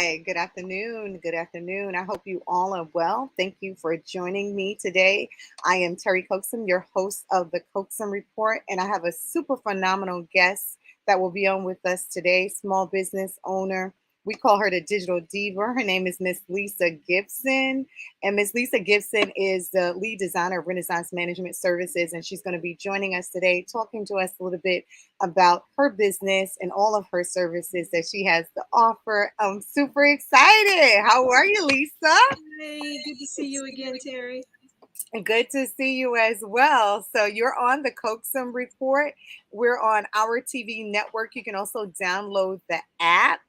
Hi, good afternoon. Good afternoon. I hope you all are well. Thank you for joining me today. I am Terry Coaxum, your host of the Coaxum Report, and I have a super phenomenal guest that will be on with us today, small business owner. We call her the digital diva. Her name is Miss Lisa Gibson. And Miss Lisa Gibson is the lead designer of Renaissance Management Services. And she's going to be joining us today, talking to us a little bit about her business and all of her services that she has to offer. I'm super excited. How are you, Lisa? Hey, good to see you again, Terry. Good to see you as well. So you're on the Coaxum Report. We're on our TV network. You can also download the app.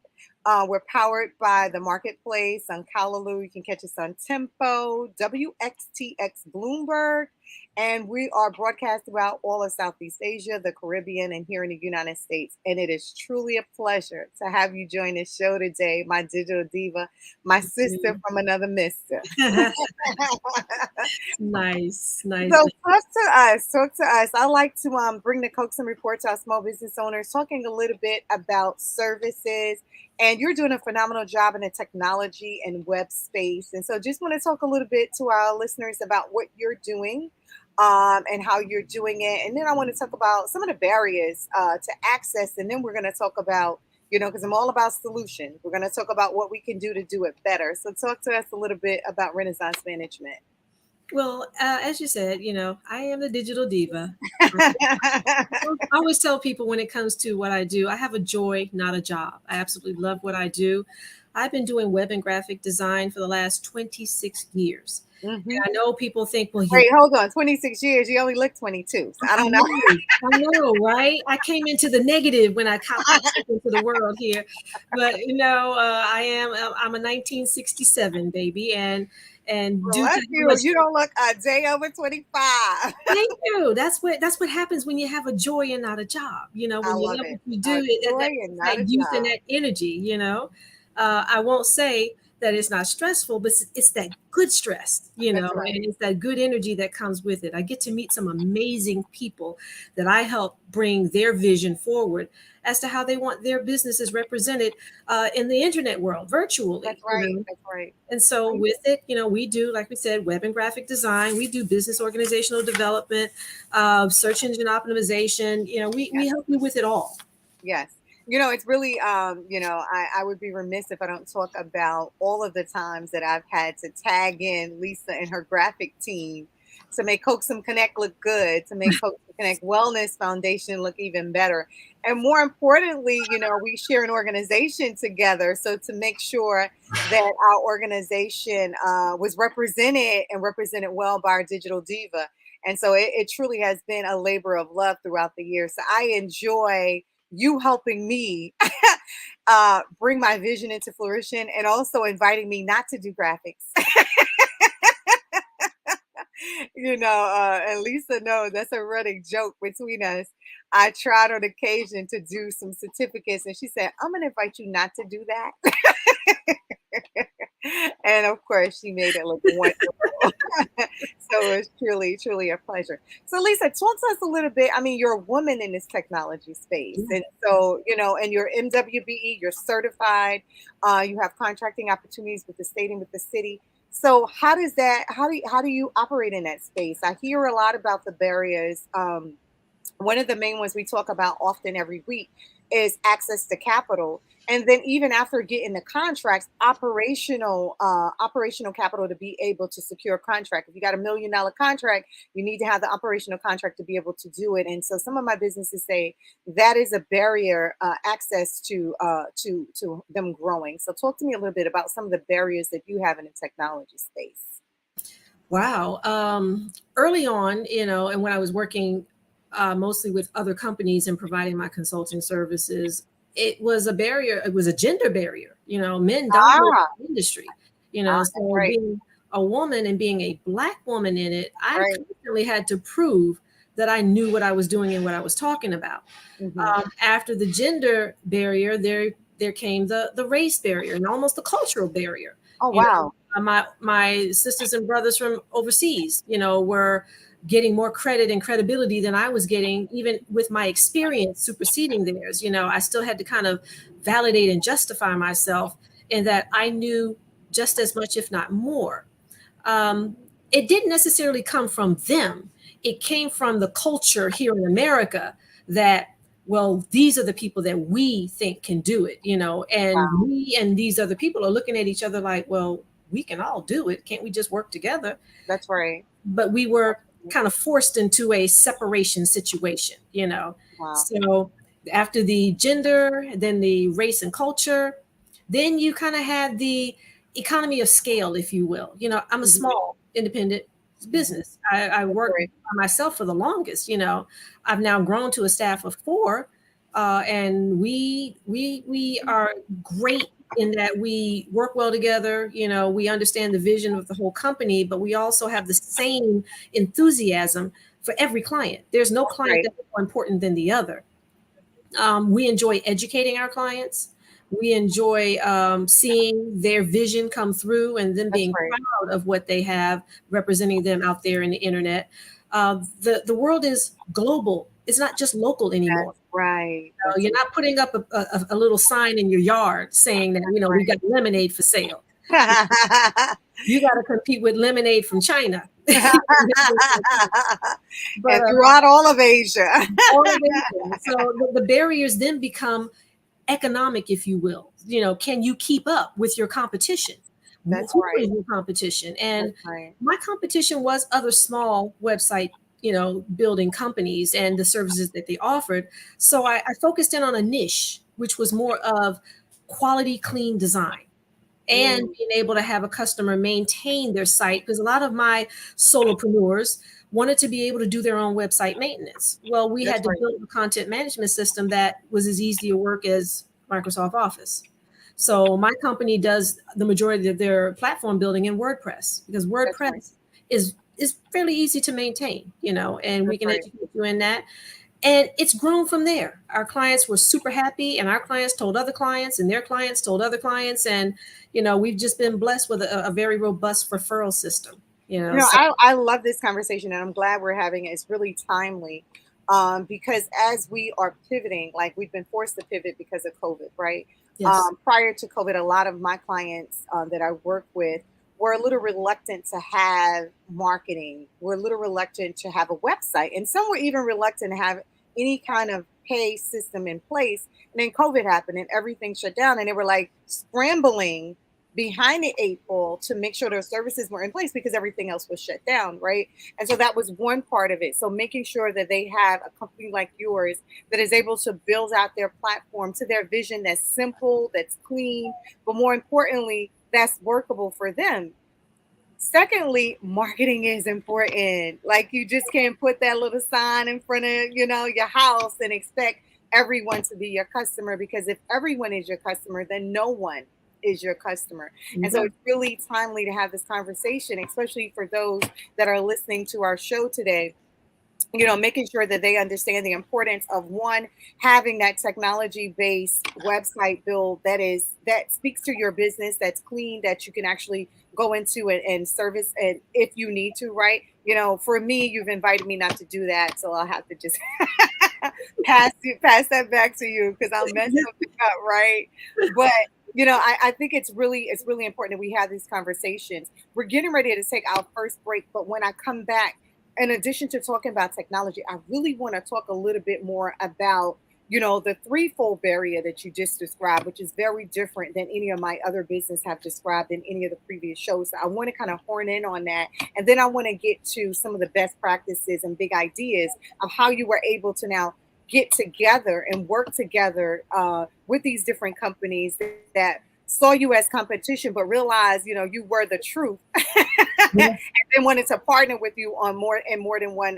We're powered by the Marketplace on Callaloo. You can catch us on Tempo, WXTX Bloomberg, and we are broadcast throughout all of Southeast Asia, the Caribbean, and here in the United States. And it is truly a pleasure to have you join the show today, my digital diva, my sister from another mister. Nice, So nice. talk to us. Talk to us. I like to bring the Coaxum Report to our small business owners, talking a little bit about services. And you're doing a phenomenal job in the technology and web space. And so just want to talk a little bit to our listeners about what you're doing and how you're doing it. And then I want to talk about some of the barriers to access. And then we're going to talk about, because I'm all about solutions. We're going to talk about what we can do to do it better. So talk to us a little bit about Renaissance Management. Well, as you said, I am the digital diva. I always tell people when it comes to what I do, I have a joy, not a job. I absolutely love what I do. I've been doing web and graphic design for the last 26 years. And Mhm. I know people think, well, Wait, hold on. 26 years. You only look 22. So I I don't know. know, I know, right? I came into the negative when I popped into the world here, but I'm a 1967 baby, and due Bless to how you. much. You don't look a day over 25. Thank you. That's what happens when you have a joy and not a job. I When you love love what it. you A do, joy and it's not a that youth and job. that energy. I won't say that it's not stressful, but it's that good stress. That's right. And it's that good energy that comes with it. I get to meet some amazing people that I help bring their vision forward as to how they want their businesses represented in the internet world, That's virtually. right. That's right. And so Right. with it, we do, like we said, web and graphic design. We do business organizational development, search engine optimization. We Yes. help you with it all. Yes. It's really, I would be remiss if I don't talk about all of the times that I've had to tag in Lisa and her graphic team to make Coaxum Connect look good, to make Coaxum Connect Wellness Foundation look even better. And more importantly, we share an organization together. So to make sure that our organization was represented and represented well by our digital diva. And so it truly has been a labor of love throughout the years. So I enjoy you helping me bring my vision into fruition and also inviting me not to do graphics. And Lisa knows that's a running joke between us. I tried on occasion to do some certificates, and she said, I'm going to invite you not to do that. And of course, she made it look wonderful. So it's truly, truly a pleasure. So, Lisa, talk to us a little bit. I mean, you're a woman in this technology space. Yeah. And so, and you're MWBE, you're certified, you have contracting opportunities with the state and with the city. So how do you operate in that space? I hear a lot about the barriers. One of the main ones we talk about often every week is access to capital, and then even after getting the contracts, operational capital to be able to secure a contract. If you got $1 million contract, you need to have the operational contract to be able to do it. And so some of my businesses say that is a barrier, access to them growing. So talk to me a little bit about some of the barriers that you have in the technology space. Wow. Early on, and when I was working mostly with other companies and providing my consulting services, it was a barrier. It was a gender barrier. Men dominate Ah, the industry. that's So right. being a woman and being a black woman in it, I Right. constantly had to prove that I knew what I was doing and what I was talking about. Hmm. After the gender barrier, there came the race barrier and almost the cultural barrier. Oh, You wow. my sisters and brothers from overseas, were getting more credit and credibility than I was getting, even with my experience superseding theirs. I still had to kind of validate and justify myself in that I knew just as much, if not more. Um, it didn't necessarily come from them. It came from the culture here in America that, well, these are the people that we think can do it, and Wow. me and these other people are looking at each other like, well, we can all do it. Can't we just work together? That's right. But we were kind of forced into a separation situation. Wow. So after the gender, then the race and culture, then you kind of had the economy of scale, if you will. I'm a Mhm. small independent Mhm. business. I That's worked right. by myself for the longest. I've now grown to a staff of four, and we are great in that we work well together. We understand the vision of the whole company, but we also have the same enthusiasm for every client. There's no That's client right. that's more important than the other. We enjoy educating our clients. We enjoy seeing their vision come through and them That's being right. proud of what they have representing them out there in the internet. The world is global. It's not just local anymore. That's right. That's You're not putting up a little sign in your yard saying that, we got lemonade for sale. right. You got to compete with lemonade from China. But And throughout all of Asia. all of Asia. So the barriers then become economic, if you will. Can you keep up with your competition? That's Who is right. your competition? And That's right. my competition was other small website, building companies and the services that they offered. So I focused in on a niche, which was more of quality, clean design and Mm, being able to have a customer maintain their site, because a lot of my solopreneurs wanted to be able to do their own website maintenance. Well, we that's had to right. build a content management system that was as easy to work as Microsoft Office. So my company does the majority of their platform building in WordPress, because That's right. WordPress is fairly easy to maintain, and we That's can right. educate you in that. And it's grown from there. Our clients were super happy, and our clients told other clients, and their clients told other clients. And, we've just been blessed with a very robust referral system. So I love this conversation and I'm glad we're having it. It's really timely. Because as we are pivoting, like we've been forced to pivot because of COVID, right? yes, Prior to COVID, a lot of my clients that I work with were a little reluctant to have marketing, were a little reluctant to have a website, and some were even reluctant to have any kind of pay system in place. And then COVID happened and everything shut down, and they were like scrambling behind the eight ball to make sure their services were in place because everything else was shut down, right? And so that was one part of it. So making sure that they have a company like yours that is able to build out their platform to their vision that's simple, that's clean, but more importantly, that's workable for them. Secondly, marketing is important. Like you just can't put that little sign in front of, your house and expect everyone to be your customer, because if everyone is your customer, then no one is your customer. And so yeah, it's really timely to have this conversation, especially for those that are listening to our show today, making sure that they understand the importance of one, having that technology based website build that speaks to your business, that's clean, that you can actually go into it and service it if you need to, right? For me, you've invited me not to do that, so I'll have to just pass that back to you because I'll mess something up, right? But I think it's really important that we have these conversations. We're getting ready to take our first break, but when I come back, in addition to talking about technology, I really want to talk a little bit more about, the threefold barrier that you just described, which is very different than any of my other business have described in any of the previous shows. So I want to kind of horn in on that. And then I want to get to some of the best practices and big ideas of how you were able to now get together and work together with these different companies that saw you as competition, but realized, you were the truth and yeah. then wanted to partner with you on more than one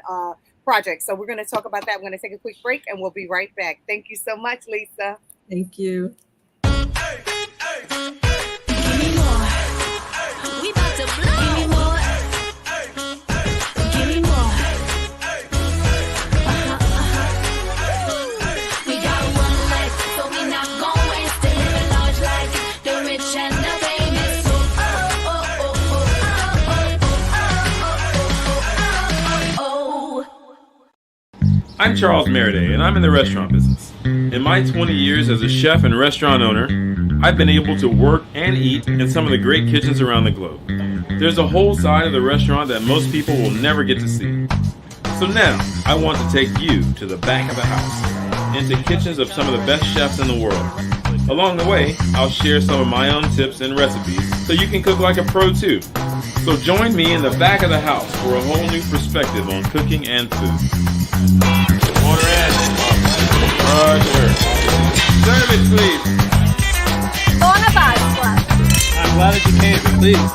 project. So we're going to talk about that. We're going to take a quick break and we'll be right back. Thank you so much, Lisa. Thank you. Give me more. We about to blow. Give me more. Give me more. We got one life, so we not gon' waste it. Live a large life, the rich and the famous. Oh, oh, oh, oh, oh, oh, oh, oh, oh, oh, oh. I'm Charles Meriday, and I'm in the restaurant business. In my 20 years as a chef and restaurant owner, I've been able to work and eat in some of the great kitchens around the globe. There's a whole side of the restaurant that most people will never get to see. So now, I want to take you to the back of the house, into kitchens of some of the best chefs in the world. Along the way, I'll share some of my own tips and recipes so you can cook like a pro too. So join me in the back of the house for a whole new perspective on cooking and food. Order in. Roger. Serve it, please. Buona Pasqua. I'm glad that you came, please.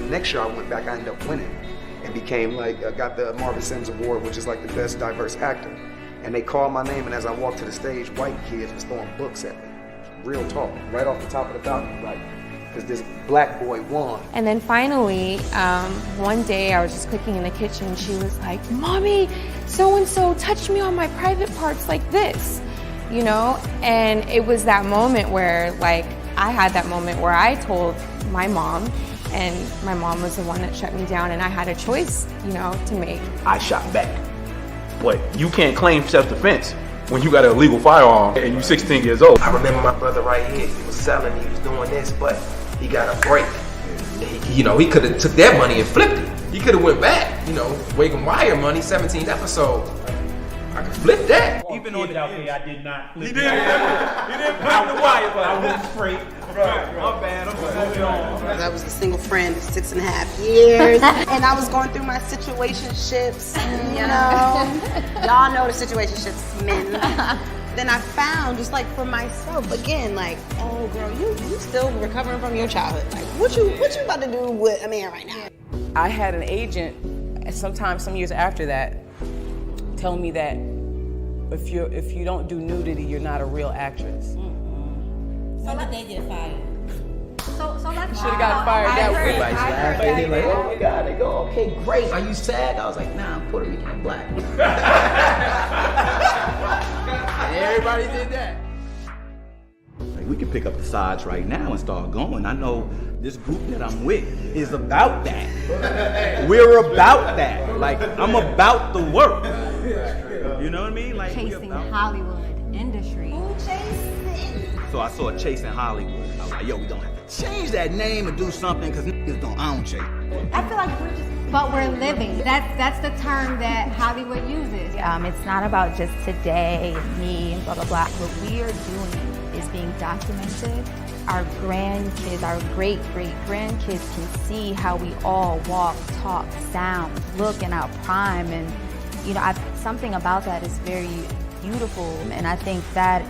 Next year I went back, I ended up winning and became like, got the Marvin Sims Award, which is like the best diverse actor. And they called my name, and as I walked to the stage, white kids was throwing books at me. Real talk, right off the top of the balcony, like, because this black boy won. And then finally, one day I was just cooking in the kitchen. She was like, "Mommy, so-and-so touched me on my private parts like this," you know? And it was that moment where, like, I had that moment where I told my mom, and my mom was the one that shut me down, and I had a choice, you know, to make. I shot back. But you can't claim self-defense when you got an illegal firearm and you're 16 years old. I remember my brother right here, he was selling, he was doing this, but he got a break. You know, he could have took that money and flipped it. He could have went back, you know, Wake Wire money, 17th episode. I could flip that. Even on the out there, I did not. He didn't flip the wire, but I went straight. My bad. I'm moving on. I was a single friend for 6.5 years, and I was going through my situationships. You know, y'all know the situationships, men. Then I found, just like for myself, again, like, oh girl, you still recovering from your childhood. Like, what you about to do with a man right now? I had an agent, sometime some years after that, tell me that if you don't do nudity, you're not a real actress. So did they get fired? So let's Should have gotten fired that way. Everybody's laughing. They like, oh my God. They go, okay, great. Are you SAG? I was like, nah, I'm Puerto Rican, I'm black. And everybody did that. Like, we can pick up the sides right now and start going. I know this group that I'm with is about that. We're about that. Like, I'm about the work. You know what I mean? Like, chasing Hollywood industry. Who chasing? So I saw Chasing Hollywood. I was like, yo, we gonna have to change that name and do something, because niggas don't own chase. I feel like we're just, but we're living. That's the term that Hollywood uses. It's not about just today and me and blah, blah, blah. What we are doing is being documented. Our grandkids, our great-great-grandkids can see how we all walk, talk, sound, look in our prime. And, you know, something about that is very beautiful. And I think that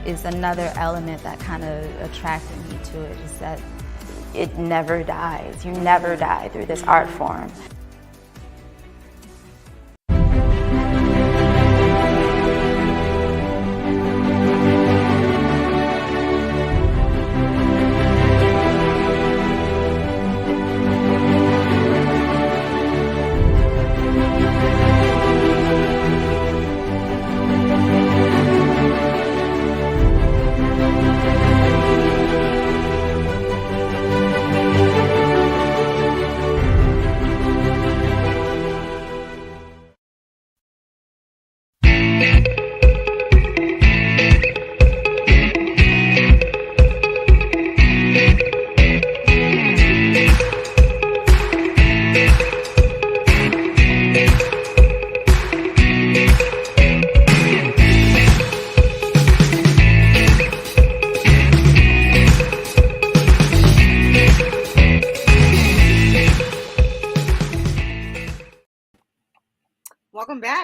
is another element that kind of attracted me to it, is that it never dies. You never die through this art form.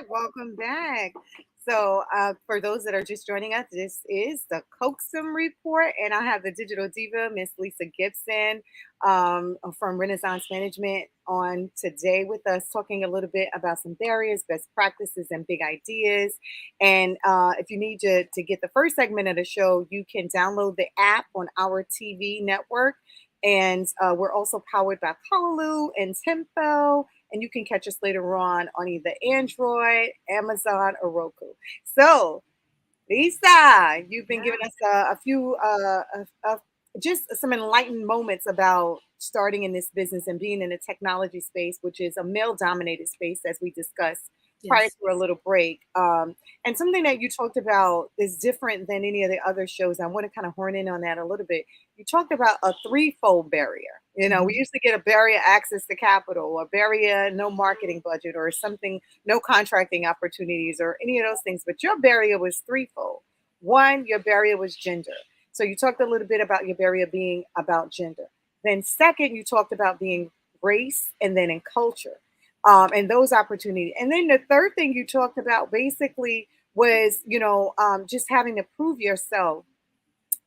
Welcome back. So for those that are just joining us, this is the Coaxum Report, and I have the digital diva, Miss Lisa Gibson from Renaissance Management, on today with us, talking a little bit about some barriers, best practices, and big ideas. And if you need to get the first segment of the show, you can download the app on our TV network. And we're also powered by Callaloo and Tempo and you can catch us later on either Android, Amazon, or Roku. So, Lisa, you've been giving us a few, just some enlightened moments about starting in this business and being in a technology space, which is a male-dominated space, as we discussed prior Yes. to a little break. And something that you talked about is different than any of the other shows. I want to kind of horn in on that a little bit. You talked about a threefold barrier. You know, we used to get a barrier access to capital, a barrier no marketing budget, or something, no contracting opportunities, or any of those things. But your barrier was threefold. One, your barrier was gender. So you talked a little bit about your barrier being about gender. Then second, you talked about being race and then in culture, and those opportunities. And then the third thing you talked about basically was, just having to prove yourself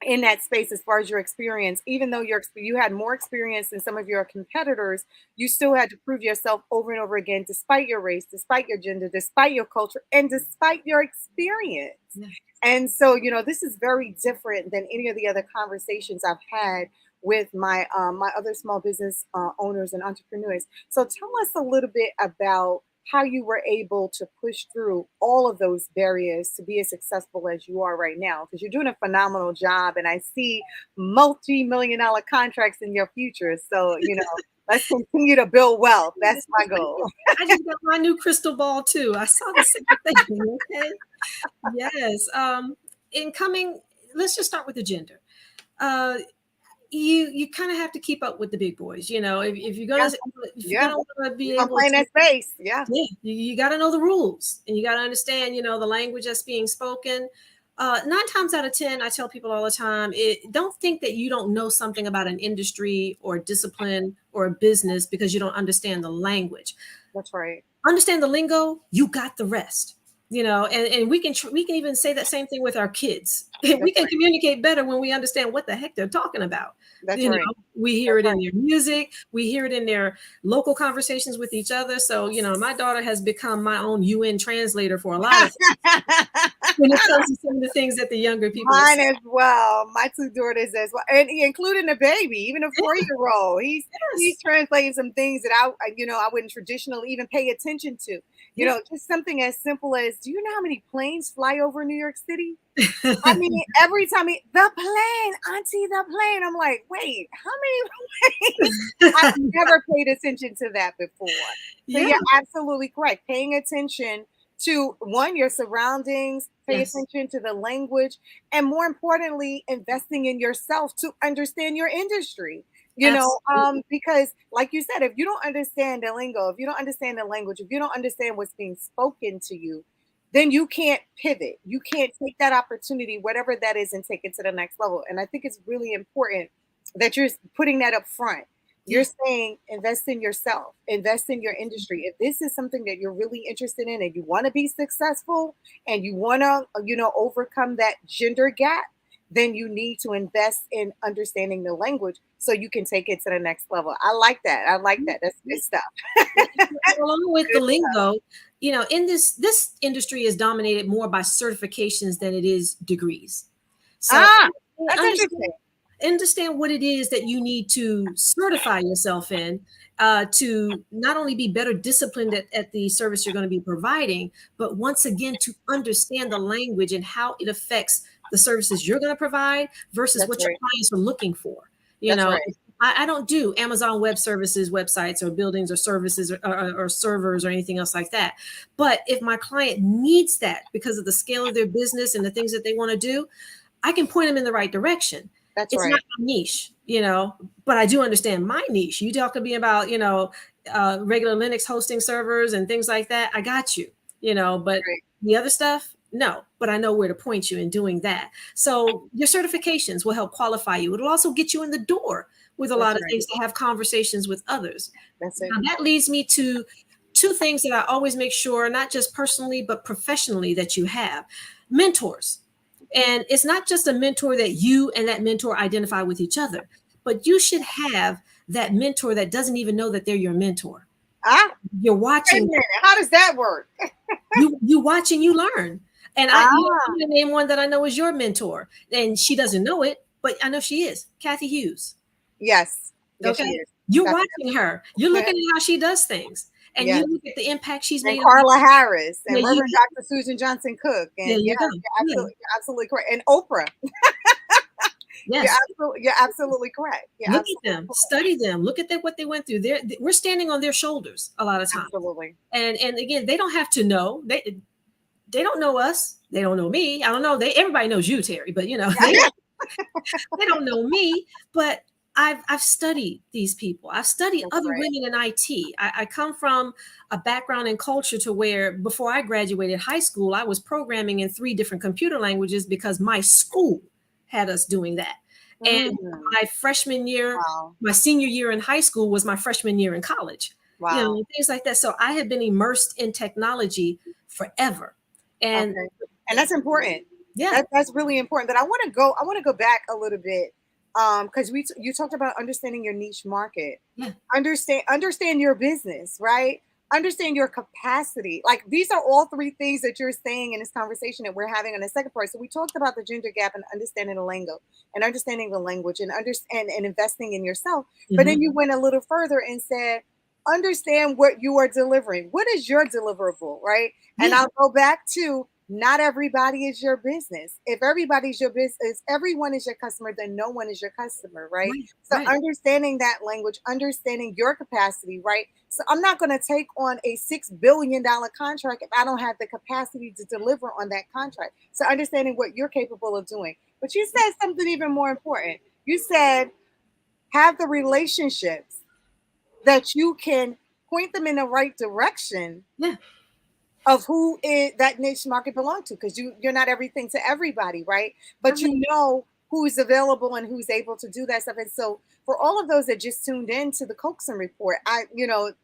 in that space as far as your experience. Even though you had more experience than some of your competitors, you still had to prove yourself over and over again, despite your race, despite your gender, despite your culture, and despite your experience. Yeah. And so, this is very different than any of the other conversations I've had with my other small business owners and entrepreneurs. So tell us a little bit about how you were able to push through all of those barriers to be as successful as you are right now, because you're doing a phenomenal job, and I see multi-million-dollar contracts in your future. So, let's continue to build wealth. That's my goal. I just got my new crystal ball too. I saw the same thing. Okay. Yes. Let's just start with the gender. You kind of have to keep up with the big boys. If you're gonna want to be able play in to that space, yeah, you got to know the rules, and you got to understand, the language that's being spoken. 9 times out of 10, I tell people all the time, don't think that you don't know something about an industry or discipline or a business because you don't understand the language. That's right. Understand the lingo, you got the rest. And we can even say that same thing with our kids. We can communicate better when we understand what the heck they're talking about. That's right. We hear it in their music, we hear it in their local conversations with each other. So, my daughter has become my own UN translator for a lot of things when it comes to some of the things that the younger people are Mine saying. as well. My 2 daughters as well, and including the baby, even a 4-year-old. He's translating some things that I wouldn't traditionally even pay attention to. Just something as simple as, do you know how many planes fly over New York City? I mean, every time the plane, auntie, the plane. I'm like, wait, how many planes? I've never paid attention to that before. So you're absolutely correct. Paying attention to, one, your surroundings, pay attention to the language, and more importantly, investing in yourself to understand your industry. Because like you said, if you don't understand the lingo, if you don't understand the language, if you don't understand what's being spoken to you, then you can't pivot. You can't take that opportunity, whatever that is, and take it to the next level. And I think it's really important that you're putting that up front. You're saying invest in yourself, invest in your industry. If this is something that you're really interested in and you want to be successful and you want to, overcome that gender gap, then you need to invest in understanding the language so you can take it to the next level. I like that. That's good stuff. Along with the lingo, in this industry is dominated more by certifications than it is degrees. So that's interesting. Understand what it is that you need to certify yourself in to not only be better disciplined at the service you're going to be providing, but once again, to understand the language and how it affects the services you're going to provide versus what your clients are looking for. I don't do Amazon Web Services websites or buildings or services or servers or anything else like that. But if my client needs that because of the scale of their business and the things that they want to do, I can point them in the right direction. It's not my niche, but I do understand my niche. You talk to me about, regular Linux hosting servers and things like that. I got you, but the other stuff, no, but I know where to point you in doing that. So your certifications will help qualify you. It'll also get you in the door with a lot of things to have conversations with others. That's it. Now, that leads me to 2 things that I always make sure, not just personally, but professionally, that you have. Mentors. And it's not just a mentor that you and that mentor identify with each other, but you should have that mentor that doesn't even know that they're your mentor. You're watching. How does that work? you watch and you learn. And I'm going to name one that I know is your mentor, and she doesn't know it, but I know she is. Kathy Hughes. Yes. Okay. You're watching her. You're looking at how she does things. And you look at the impact she's made. And Carla Harris and Yeah, Reverend Dr. Susan Johnson Cook. And There you go. you're absolutely correct. And Oprah. Yes. You're absolutely correct. Look at them, study them, look at what they went through. We're standing on their shoulders a lot of times. Absolutely. And again, they don't have to know. They don't know us. They don't know me. I don't know. Everybody knows you, Terry, but you know, they don't know me. But I've studied these people. I've studied other women in IT. I come from a background and culture to where before I graduated high school, I was programming in 3 different computer languages because my school had us doing that. And my freshman year, my senior year in high school was my freshman year in college. Wow. You know, things like that. So I have been immersed in technology forever. And that's important. Yeah. That's really important. But I want to go back a little bit. Because you talked about understanding your niche market. Yeah. Understand your business, right? Understand your capacity. Like these are all 3 things that you're saying in this conversation that we're having on the second part. So we talked about the gender gap and understanding the lingo and understanding the language and investing in yourself. But then you went a little further and said, understand what you are delivering. What is your deliverable, right? And I'll go back to not everybody is your business. If everybody's your business, everyone is your customer, then no one is your customer, right? So understanding that language, understanding your capacity, right? So I'm not going to take on a $6 billion contract if I don't have the capacity to deliver on that contract. So understanding what you're capable of doing. But you said something even more important. You said have the relationships that you can point them in the right direction. Yeah. Of who is that niche market belong to, because you're not everything to everybody, right? But you know who's available and who's able to do that stuff. And so for all of those that just tuned in to the Coaxum Report,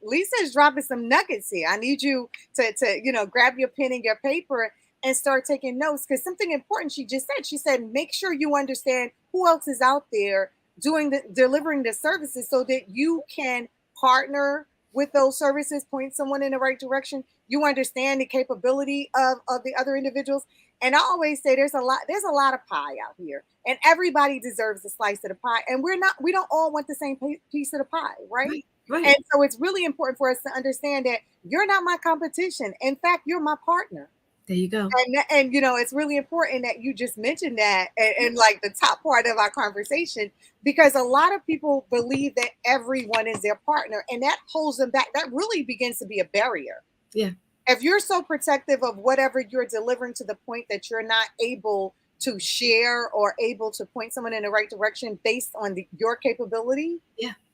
Lisa's dropping some nuggets here. I need you to grab your pen and your paper and start taking notes, because something important she just said. She said, make sure you understand who else is out there delivering the services so that you can partner with those services, point someone in the right direction. You understand the capability of the other individuals. And I always say there's a lot of pie out here, and everybody deserves a slice of the pie. And we don't all want the same piece of the pie, right? Right. And so it's really important for us to understand that you're not my competition. In fact, you're my partner. There you go. And it's really important that you just mentioned that in like the top part of our conversation, because a lot of people believe that everyone is their partner, and that holds them back. That really begins to be a barrier. Yeah. If you're so protective of whatever you're delivering to the point that you're not able to share or able to point someone in the right direction based on your capability,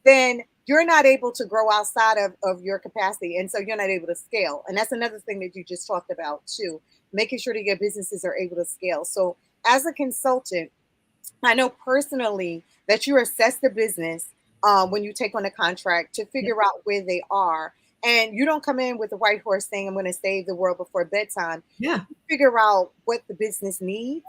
then you're not able to grow outside of your capacity. And so you're not able to scale. And that's another thing that you just talked about too, making sure that your businesses are able to scale. So as a consultant, I know personally that you assess the business when you take on a contract to figure out where they are. And you don't come in with a white horse saying, I'm going to save the world before bedtime. Yeah. You figure out what the business needs,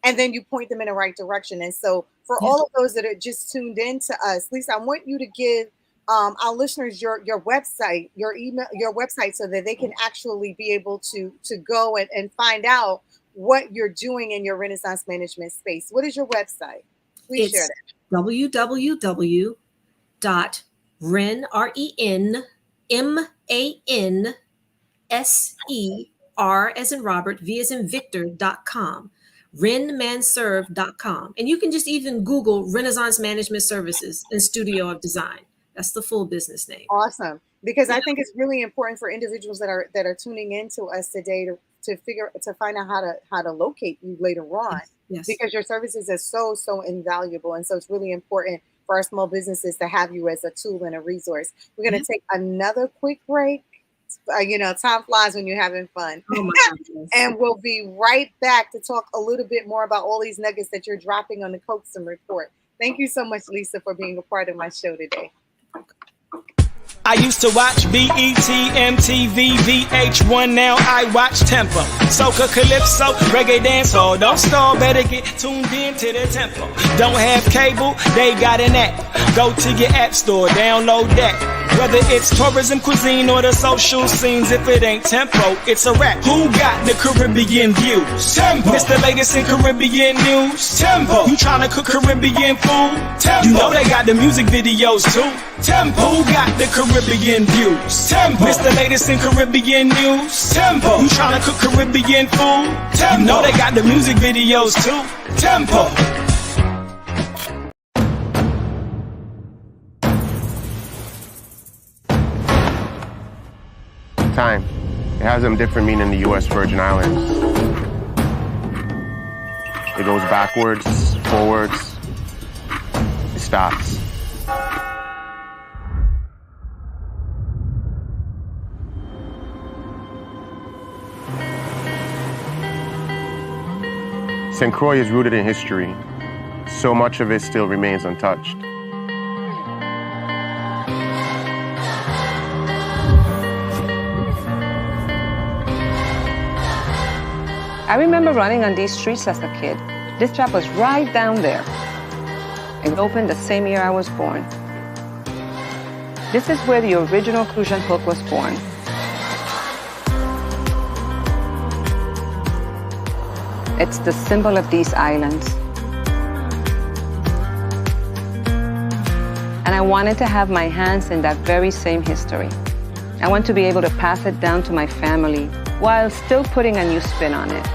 and then you point them in the right direction. And so for all of those that are just tuned in to us, Lisa, I want you to give our listeners your website, your email, your website, so that they can actually be able to go and find out what you're doing in your Renaissance management space. What is your website? Please share that. www.renmanser as in Robert, V as in Victor.com, renmanserve.com. And you can just even Google Renaissance Management Services and Studio of Design. That's the full business name. Awesome. Because I think it's really important for individuals that are tuning into us today to find out how to locate you later on. Yes. Because your services are so invaluable. And so it's really important for our small businesses to have you as a tool and a resource. We're going to take another quick break. Time flies when you're having fun. Oh my goodness. And we'll be right back to talk a little bit more about all these nuggets that you're dropping on the Coaxum Report. Thank you so much, Lisa, for being a part of my show today. I used to watch BET, MTV, VH1, now I watch Tempo. Soca, Calypso, Reggae Dancehall. Don't stall, better get tuned in to the tempo. Don't have cable, they got an app. Go to your app store, download that. Whether it's tourism, cuisine, or the social scenes, if it ain't tempo, it's a rap. Who got the Caribbean views? Tempo. Mr. Latest in Caribbean news. Tempo. You tryna cook Caribbean food? Tempo. You know they got the music videos too. Tempo. Who got the Caribbean views? Tempo. Mr. Latest in Caribbean news. Tempo. You tryna cook Caribbean food? Tempo. You know they got the music videos too. Tempo. Time. It has a different meaning in the U.S. Virgin Islands. It goes backwards, forwards, it stops. St. Croix is rooted in history. So much of it still remains untouched. I remember running on these streets as a kid. This trap was right down there. It opened the same year I was born. This is where the original Crucian hook was born. It's the symbol of these islands. And I wanted to have my hands in that very same history. I want to be able to pass it down to my family while still putting a new spin on it.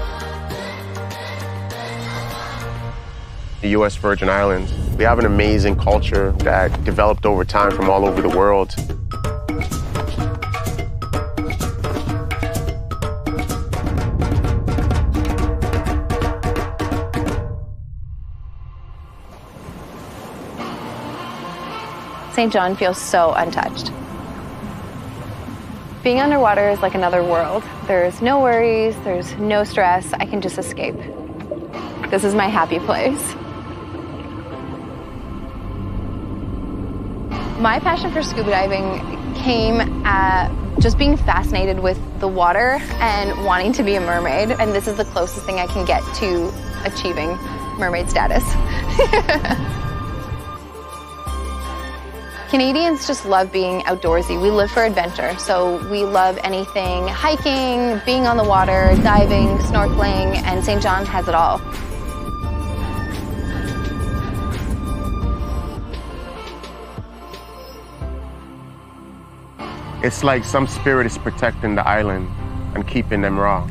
The U.S. Virgin Islands, we have an amazing culture that developed over time from all over the world. St. John feels so untouched. Being underwater is like another world. There's no worries, there's no stress. I can just escape. This is my happy place. My passion for scuba diving came at just being fascinated with the water and wanting to be a mermaid. And this is the closest thing I can get to achieving mermaid status. Canadians just love being outdoorsy. We live for adventure, so we love anything hiking, being on the water, diving, snorkeling, and St. John has it all. It's like some spirit is protecting the island and keeping them raw.